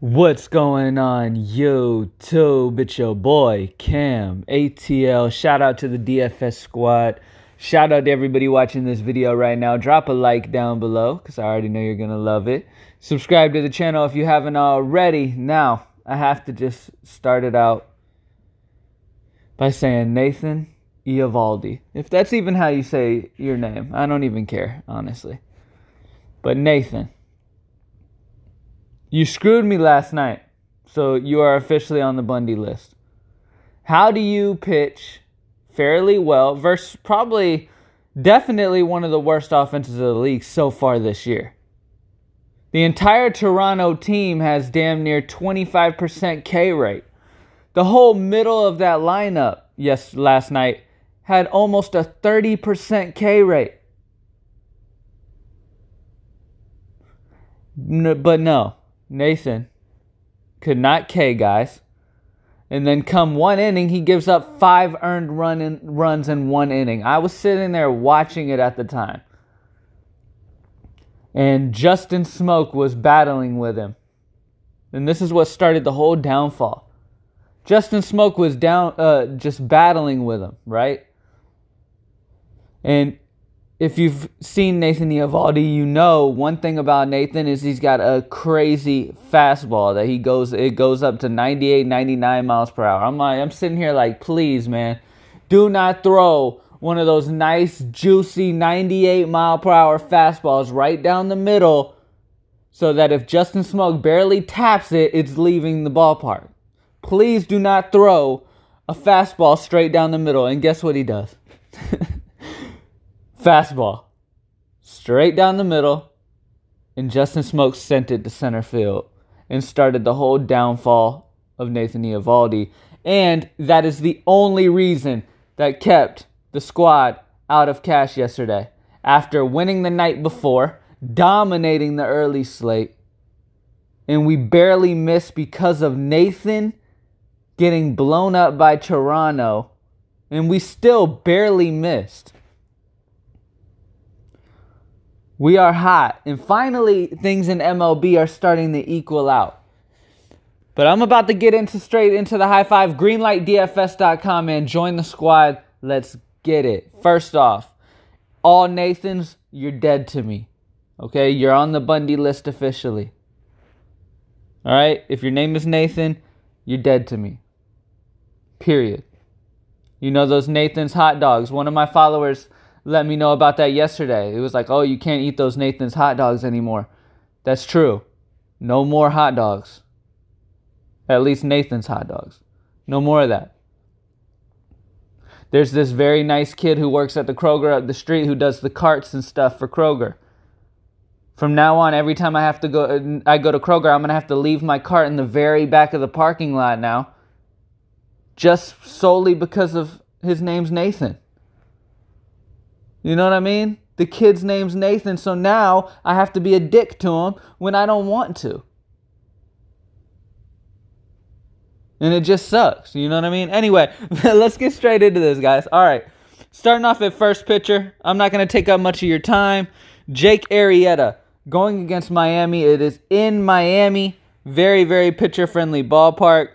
What's going on YouTube? It's your boy camATL. Shout out to the DFS squad. Shout out to everybody watching this video right now. Drop a like down below because I already know you're going to love it. Subscribe to the channel if you haven't already. Now, I have to just start it out by saying Nathan Eovaldi. If that's even how you say your name, I don't even care, honestly. But Nathan, you screwed me last night, so you are officially on the Bundy list. How do you pitch fairly well versus definitely one of the worst offenses of the league so far this year? The entire Toronto team has damn near 25% K rate. The whole middle of that lineup, last night, had almost a 30% K rate. But no. Nathan could not K, guys. And then come one inning, he gives up 5 earned runs in one inning. I was sitting there watching it at the time. And Justin Smoke was battling with him. And this is what started the whole downfall. Justin Smoke was just battling with him, right? And if you've seen Nathan Eovaldi, you know one thing about Nathan is he's got a crazy fastball that it goes up to 98, 99 miles per hour. I'm sitting here like, please, man, do not throw one of those nice, juicy 98 mile per hour fastballs right down the middle so that if Justin Smoke barely taps it, it's leaving the ballpark. Please do not throw a fastball straight down the middle. And guess what he does? Fastball, straight down the middle, and Justin Smoke sent it to center field and started the whole downfall of Nathan Eovaldi. And that is the only reason that kept the squad out of cash yesterday. After winning the night before, dominating the early slate, and we barely missed because of Nathan getting blown up by Toronto, and we still barely missed. We are hot, and finally things in MLB are starting to equal out. But I'm about to get straight into the high five. Greenlightdfs.com, man. Join the squad. Let's get it. First off, all Nathans, you're dead to me. Okay? You're on the Bundy list officially. All right? If your name is Nathan, you're dead to me. Period. You know those Nathan's hot dogs. One of my followers let me know about that yesterday. It was like, oh, you can't eat those Nathan's hot dogs anymore. That's true. No more hot dogs. At least Nathan's hot dogs. No more of that. There's this very nice kid who works at the Kroger up the street who does the carts and stuff for Kroger. From now on, every time I go to Kroger, I'm going to have to leave my cart in the very back of the parking lot now. Just solely because of his name's Nathan. You know what I mean? The kid's name's Nathan, so now I have to be a dick to him when I don't want to. And it just sucks, you know what I mean? Anyway, let's get straight into this, guys. All right, starting off at first pitcher. I'm not going to take up much of your time. Jake Arrieta going against Miami. It is in Miami. Very, very pitcher-friendly ballpark.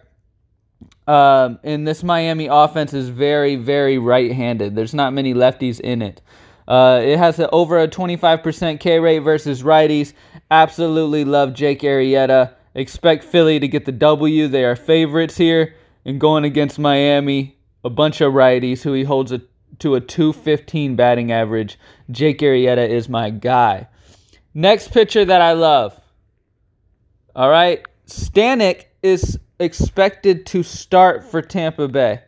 And this Miami offense is very, very right-handed. There's not many lefties in it. It has over a 25% K rate versus righties. Absolutely love Jake Arrieta. Expect Philly to get the W. They are favorites here. And going against Miami, a bunch of righties who he holds to a 215 batting average. Jake Arrieta is my guy. Next pitcher that I love. All right. Stanek is expected to start for Tampa Bay.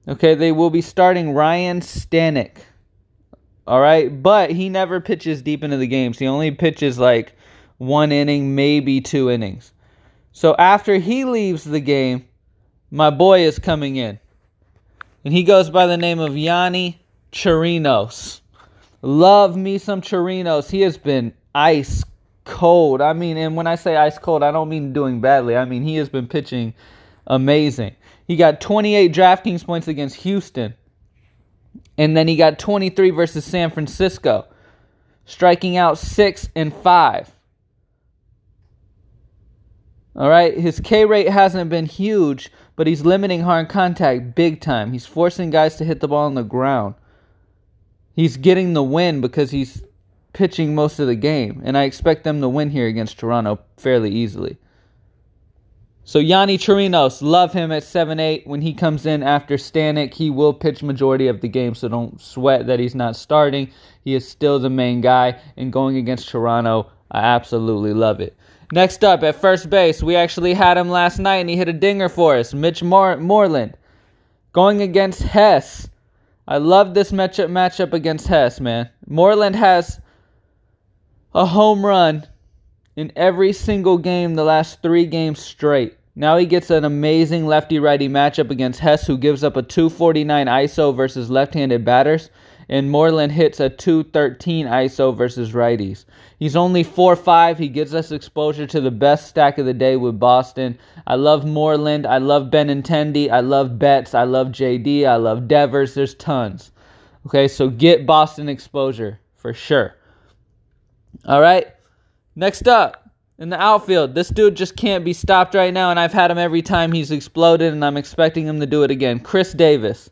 Okay, they will be starting Ryne Stanek. All right, but he never pitches deep into the games. He only pitches like 1 inning, maybe 2 innings. So after he leaves the game, my boy is coming in. And he goes by the name of Yanni Chirinos. Love me some Chirinos. He has been ice cold. I mean, and when I say ice cold, I don't mean doing badly. I mean, he has been pitching amazing. He got 28 DraftKings points against Houston. And then he got 23 versus San Francisco. striking out 6 and 5. All right, his K rate hasn't been huge, but he's limiting hard contact big time. He's forcing guys to hit the ball on the ground. He's getting the win because he's pitching most of the game, and I expect them to win here against Toronto fairly easily. So Yonny Chirinos, love him at 7-8. When he comes in after Stanek, he will pitch majority of the game, so don't sweat that he's not starting. He is still the main guy, and going against Toronto, I absolutely love it. Next up, at first base, we actually had him last night, and he hit a dinger for us. Mitch Moreland, going against Hess. I love this matchup against Hess, man. Moreland has a home run in every single game the last 3 games straight. Now he gets an amazing lefty-righty matchup against Hess, who gives up a 249 ISO versus left-handed batters, and Moreland hits a 213 ISO versus righties. He's only 4.5. He gives us exposure to the best stack of the day with Boston. I love Moreland. I love Benintendi. I love Betts. I love JD. I love Devers. There's tons. Okay, so get Boston exposure for sure. All right, next up, in the outfield, this dude just can't be stopped right now, and I've had him every time he's exploded, and I'm expecting him to do it again. Chris Davis.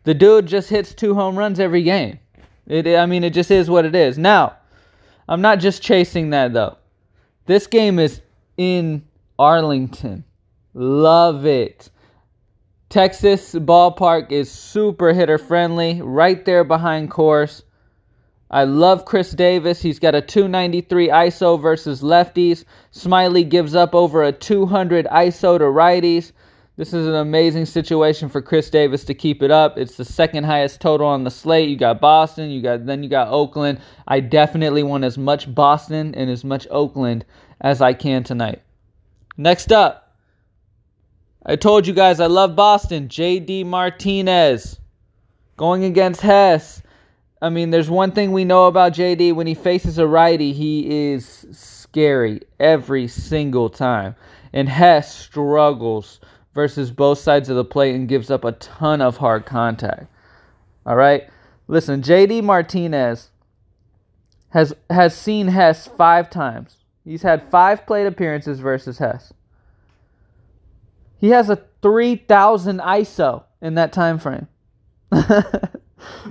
The dude just hits 2 home runs every game. It just is what it is. Now, I'm not just chasing that, though. This game is in Arlington. Love it. Texas ballpark is super hitter-friendly, right there behind Coors. I love Chris Davis. He's got a 293 ISO versus lefties. Smiley gives up over a 200 ISO to righties. This is an amazing situation for Chris Davis to keep it up. It's the second highest total on the slate. You got Boston, then you got Oakland. I definitely want as much Boston and as much Oakland as I can tonight. Next up, I told you guys I love Boston. JD Martinez going against Hess. There's one thing we know about JD. When he faces a righty, he is scary every single time. And Hess struggles versus both sides of the plate and gives up a ton of hard contact. All right? Listen, JD Martinez has seen Hess 5 times. He's had 5 plate appearances versus Hess. He has a 3,000 ISO in that time frame.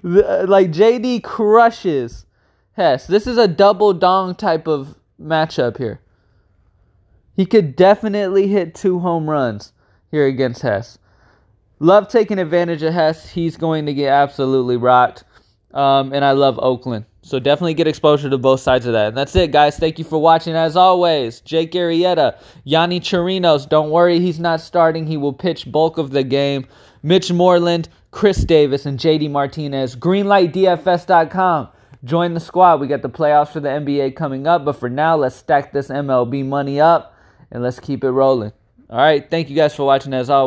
JD crushes Hess. This is a double dong type of matchup here. He could definitely hit 2 home runs here against Hess. Love taking advantage of Hess. He's going to get absolutely rocked. And I love Oakland. So definitely get exposure to both sides of that. And that's it, guys. Thank you for watching. As always, Jake Arrieta, Yonny Chirinos. Don't worry, he's not starting. He will pitch bulk of the game. Mitch Moreland, Chris Davis, and JD Martinez. GreenlightDFS.com. Join the squad. We got the playoffs for the NBA coming up. But for now, let's stack this MLB money up and let's keep it rolling. All right. Thank you guys for watching as always.